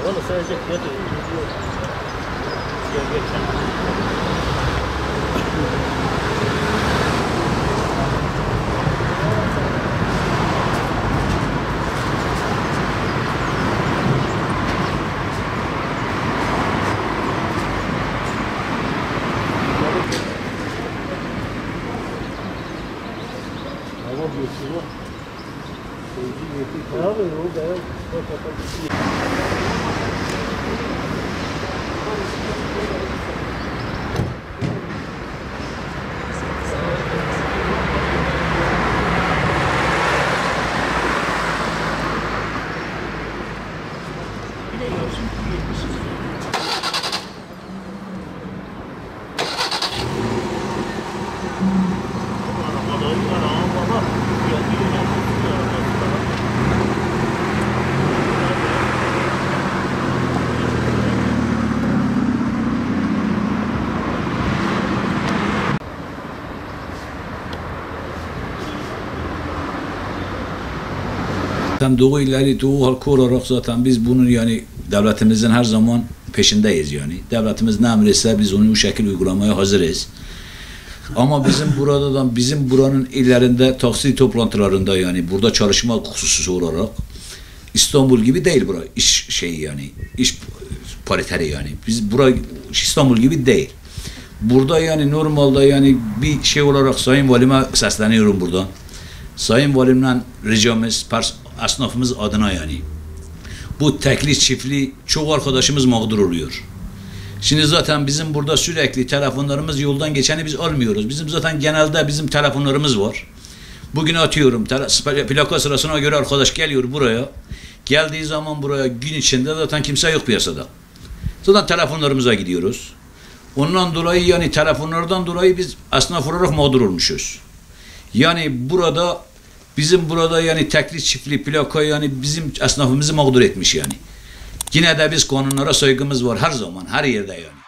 Valla sadece fiyatı yok. Doğu illeri, Doğu halkı olarak zaten biz bunun yani devletimizin her zaman peşindeyiz yani. Devletimiz ne emretse biz onu bu şekilde uygulamaya hazırız. Ama bizim buranın illerinde taksi toplantılarında yani burada çalışma hususu olarak İstanbul gibi değil bura iş şeyi yani iş pariteri yani. Biz İstanbul gibi değil. Burada yani normalde yani bir şey olarak Sayın Valime sesleniyorum buradan. Sayın Valimden ricamız esnafımız adına yani bu tekli çiftli çok arkadaşımız mağdur oluyor. Şimdi zaten bizim burada sürekli telefonlarımız yoldan geçeni biz almıyoruz. Bizim zaten genelde bizim telefonlarımız var. Bugün atıyorum plaka sırasına göre arkadaş geliyor buraya. Geldiği zaman buraya gün içinde zaten kimse yok piyasada. Zaten telefonlarımıza gidiyoruz. Ondan dolayı yani telefonlardan dolayı biz esnaf olarak mağdur olmuşuz. Yani bizim burada yani tekli çiftli plaka yani bizim esnafımızı mağdur etmiş yani. Yine de biz kanunlara saygımız var her zaman, her yerde yani.